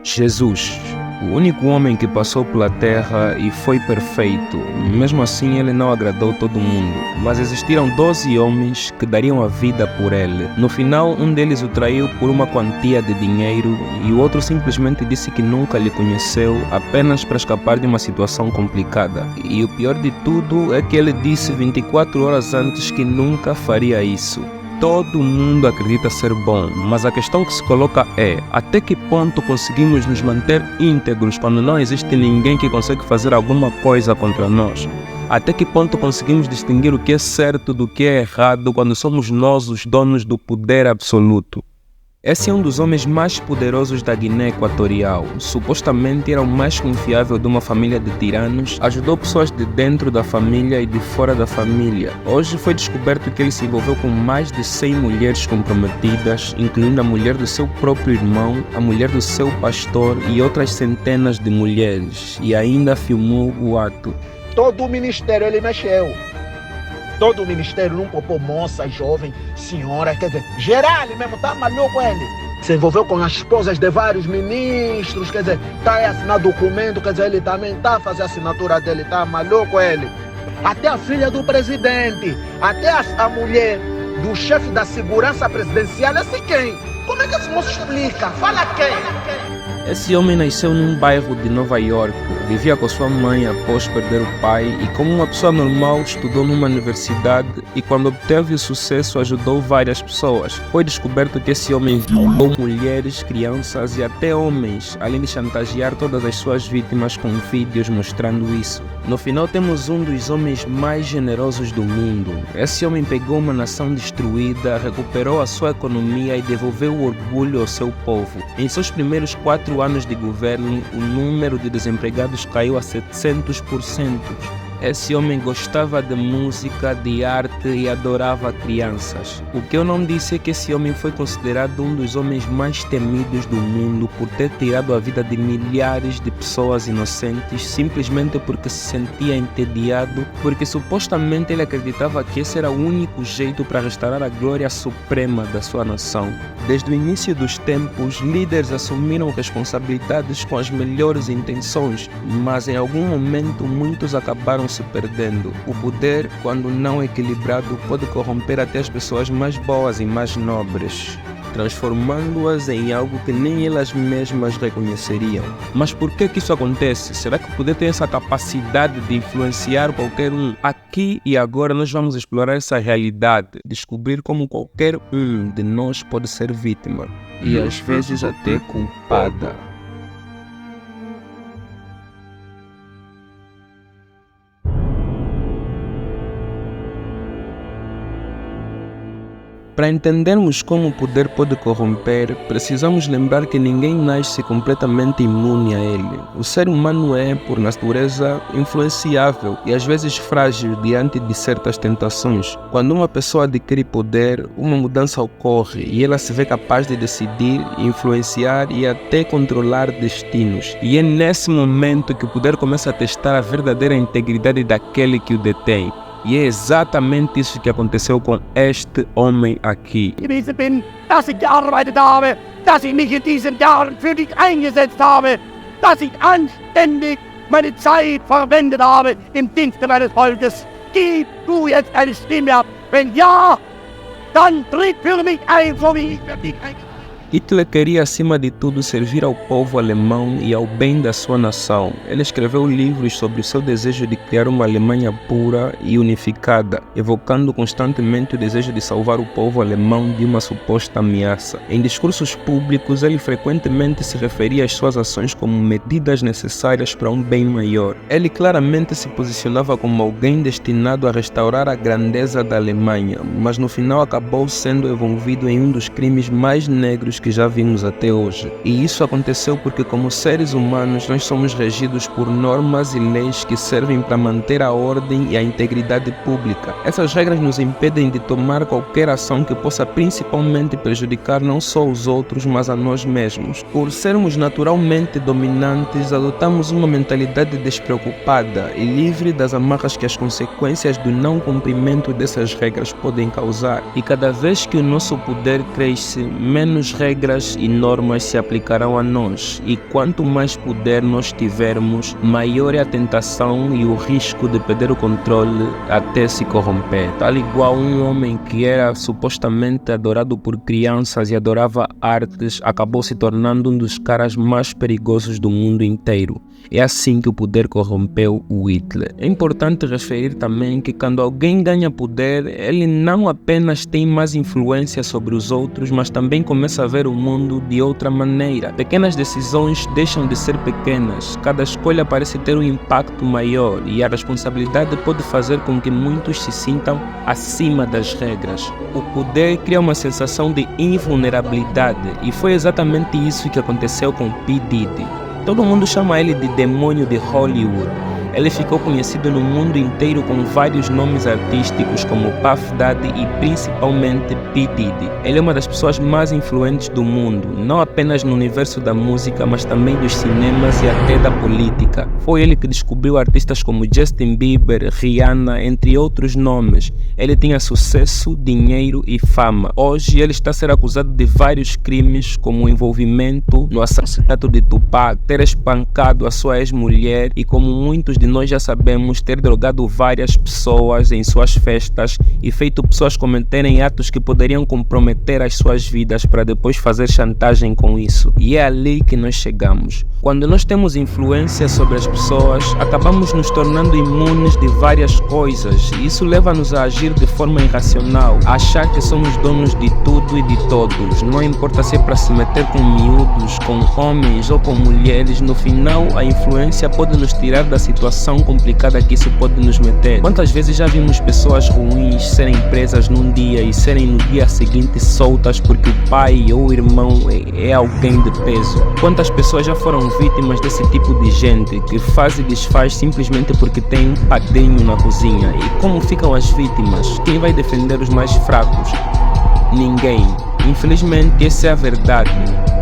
Jesus, o único homem que passou pela terra e foi perfeito. Mesmo assim, ele não agradou todo mundo, mas existiram 12 homens que dariam a vida por ele. No final, um deles o traiu por uma quantia de dinheiro e o outro simplesmente disse que nunca lhe conheceu, apenas para escapar de uma situação complicada. E o pior de tudo é que ele disse 24 horas antes que nunca faria isso. Todo mundo acredita ser bom, mas a questão que se coloca é: até que ponto conseguimos nos manter íntegros quando não existe ninguém que consegue fazer alguma coisa contra nós? Até que ponto conseguimos distinguir o que é certo do que é errado quando somos nós os donos do poder absoluto? Esse é um dos homens mais poderosos da Guiné Equatorial. Supostamente era o mais confiável de uma família de tiranos, ajudou pessoas de dentro da família e de fora da família. Hoje foi descoberto que ele se envolveu com mais de 100 mulheres comprometidas, incluindo a mulher do seu próprio irmão, a mulher do seu pastor e outras centenas de mulheres, e ainda filmou o ato. Todo o ministério ele mexeu. Todo o ministério não poupou moça, jovem, senhora, quer dizer, geral mesmo, tá maluco ele. Se envolveu com as esposas de vários ministros, quer dizer, tá aí a assinar documento, quer dizer, ele também tá a fazer a assinatura dele, tá maluco ele. Até a filha do presidente, até a mulher do chefe da segurança presidencial, esse quem? Como é que esse moço explica? Fala quem? Esse homem nasceu num bairro de Nova York, vivia com sua mãe após perder o pai e, como uma pessoa normal, estudou numa universidade e, quando obteve o sucesso, ajudou várias pessoas. Foi descoberto que esse homem violou mulheres, crianças e até homens, além de chantagear todas as suas vítimas com vídeos mostrando isso. No final, temos um dos homens mais generosos do mundo. Esse homem pegou uma nação destruída, recuperou a sua economia e devolveu o orgulho ao seu povo. Em seus primeiros 4 anos de governo, o número de desempregados caiu a 700%. Esse homem gostava de música, de arte e adorava crianças. O que eu não disse é que esse homem foi considerado um dos homens mais temidos do mundo por ter tirado a vida de milhares de pessoas inocentes simplesmente porque se sentia entediado, porque supostamente ele acreditava que esse era o único jeito para restaurar a glória suprema da sua nação. Desde o início dos tempos, líderes assumiram responsabilidades com as melhores intenções, mas em algum momento muitos acabaram se perdendo. O poder, quando não equilibrado, pode corromper até as pessoas mais boas e mais nobres, transformando-as em algo que nem elas mesmas reconheceriam. Mas por que isso acontece? Será que o poder tem essa capacidade de influenciar qualquer um? Aqui e agora nós vamos explorar essa realidade, descobrir como qualquer um de nós pode ser vítima e às vezes até culpada. Para entendermos como o poder pode corromper, precisamos lembrar que ninguém nasce completamente imune a ele. O ser humano é, por natureza, influenciável e às vezes frágil diante de certas tentações. Quando uma pessoa adquire poder, uma mudança ocorre e ela se vê capaz de decidir, influenciar e até controlar destinos. E é nesse momento que o poder começa a testar a verdadeira integridade daquele que o detém. E é exatamente isso que aconteceu com este homem aqui. Gewesen bin, dass ich gearbeitet habe, dass ich mich in diesen Jahren für dich eingesetzt habe, dass ich anständig meine Zeit verwendet habe im Dienste meines Volkes. Gib du jetzt eine Stimme ab. Wenn ja, dann tritt für mich ein, so wie ich für dich eingesetzt. Hitler queria, acima de tudo, servir ao povo alemão e ao bem da sua nação. Ele escreveu livros sobre o seu desejo de criar uma Alemanha pura e unificada, evocando constantemente o desejo de salvar o povo alemão de uma suposta ameaça. Em discursos públicos, ele frequentemente se referia às suas ações como medidas necessárias para um bem maior. Ele claramente se posicionava como alguém destinado a restaurar a grandeza da Alemanha, mas no final acabou sendo envolvido em um dos crimes mais negros que já vimos até hoje. E isso aconteceu porque, como seres humanos, nós somos regidos por normas e leis que servem para manter a ordem e a integridade pública. Essas regras nos impedem de tomar qualquer ação que possa principalmente prejudicar não só os outros, mas a nós mesmos. Por sermos naturalmente dominantes, adotamos uma mentalidade despreocupada e livre das amarras que as consequências do não cumprimento dessas regras podem causar. E cada vez que o nosso poder cresce, menos regras regras e normas se aplicarão a nós, e quanto mais poder nós tivermos, maior é a tentação e o risco de perder o controle até se corromper. Tal igual um homem que era supostamente adorado por crianças e adorava artes, acabou se tornando um dos caras mais perigosos do mundo inteiro. É assim que o poder corrompeu o Hitler. É importante referir também que quando alguém ganha poder, ele não apenas tem mais influência sobre os outros, mas também começa a ver o mundo de outra maneira. Pequenas decisões deixam de ser pequenas, cada escolha parece ter um impacto maior e a responsabilidade pode fazer com que muitos se sintam acima das regras. O poder cria uma sensação de invulnerabilidade e foi exatamente isso que aconteceu com P. Diddy. Todo mundo chama ele de demônio de Hollywood. Ele ficou conhecido no mundo inteiro com vários nomes artísticos como Puff Daddy e principalmente P. Diddy. Ele é uma das pessoas mais influentes do mundo, não apenas no universo da música, mas também dos cinemas e até da política. Foi ele que descobriu artistas como Justin Bieber, Rihanna, entre outros nomes. Ele tinha sucesso, dinheiro e fama. Hoje ele está a ser acusado de vários crimes, como o envolvimento no assassinato de Tupac, ter espancado a sua ex-mulher e, como muitos de nós já sabemos, ter drogado várias pessoas em suas festas e feito pessoas cometerem atos que poderiam comprometer as suas vidas para depois fazer chantagem com isso. E é ali que nós chegamos. Quando nós temos influência sobre as pessoas, acabamos nos tornando imunes de várias coisas e isso leva-nos a agir de forma irracional, a achar que somos donos de tudo e de todos. Não importa se é para se meter com miúdos, com homens ou com mulheres, no final a influência pode nos tirar da situação complicada que isso pode nos meter. Quantas vezes já vimos pessoas ruins serem presas num dia e serem no dia seguinte soltas porque o pai ou o irmão é alguém de peso? Quantas pessoas já foram vítimas desse tipo de gente que faz e desfaz simplesmente porque tem um padrinho na cozinha? E como ficam as vítimas? Quem vai defender os mais fracos? Ninguém. Infelizmente, essa é a verdade.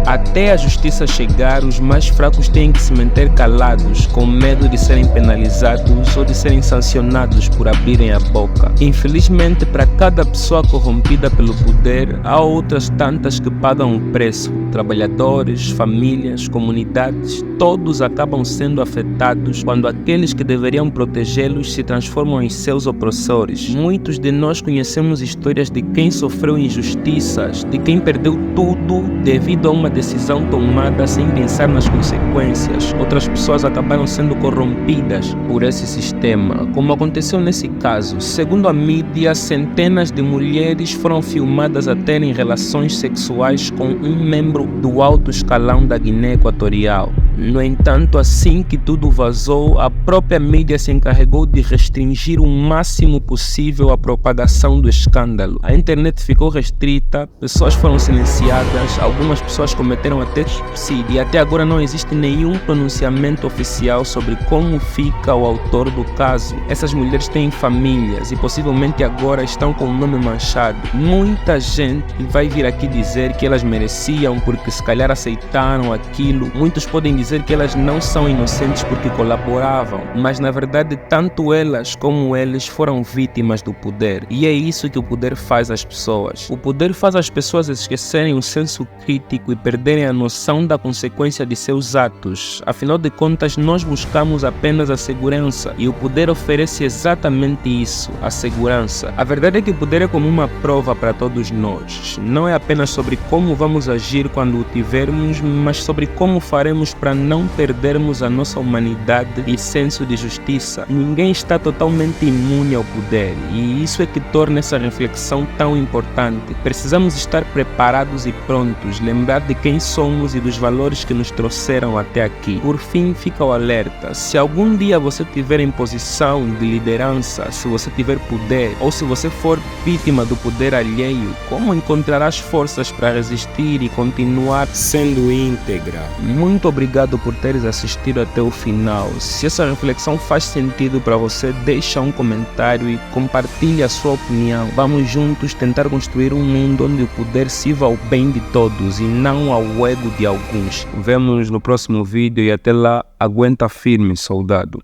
Até a justiça chegar, os mais fracos têm que se manter calados, com medo de serem penalizados ou de serem sancionados por abrirem a boca. Infelizmente, para cada pessoa corrompida pelo poder, há outras tantas que pagam o preço. Trabalhadores, famílias, comunidades, todos acabam sendo afetados quando aqueles que deveriam protegê-los se transformam em seus opressores. Muitos de nós conhecemos histórias de quem sofreu injustiças, de quem perdeu tudo devido a uma decisão tomada sem pensar nas consequências. Outras pessoas acabaram sendo corrompidas por esse sistema, como aconteceu nesse caso. Segundo a mídia, centenas de mulheres foram filmadas a terem relações sexuais com um membro do alto escalão da Guiné Equatorial. No entanto, assim que tudo vazou, a própria mídia se encarregou de restringir o máximo possível a propagação do escândalo. A internet ficou restrita, pessoas foram silenciadas, algumas pessoas cometeram até suicídio e até agora não existe nenhum pronunciamento oficial sobre como fica o autor do caso. Essas mulheres têm famílias e possivelmente agora estão com o nome manchado. Muita gente vai vir aqui dizer que elas mereciam porque se calhar aceitaram aquilo. Muitos podem dizer que elas não são inocentes porque colaboravam, mas na verdade tanto elas como eles foram vítimas do poder. E é isso que o poder faz às pessoas. O poder faz as pessoas esquecerem o senso crítico e perderem a noção da consequência de seus atos. Afinal de contas, nós buscamos apenas a segurança e o poder oferece exatamente isso, a segurança. A verdade é que o poder é como uma prova para todos nós. Não é apenas sobre como vamos agir quando o tivermos, mas sobre como faremos para não perdermos a nossa humanidade e senso de justiça. Ninguém está totalmente imune ao poder e isso é que torna essa reflexão tão importante. Precisamos estar preparados e prontos, lembrar de quem somos e dos valores que nos trouxeram até aqui. Por fim, fica o alerta. Se algum dia você tiver em posição de liderança, se você tiver poder ou se você for vítima do poder alheio, como encontrarás forças para resistir e continuar sendo íntegra? Muito obrigado por teres assistido até o final. Se essa reflexão faz sentido para você, deixa um comentário e compartilhe a sua opinião. Vamos juntos tentar construir um mundo onde o poder sirva ao bem de todos e não ao ego de alguns. Vemo-nos no próximo vídeo e até lá, aguenta firme, soldado.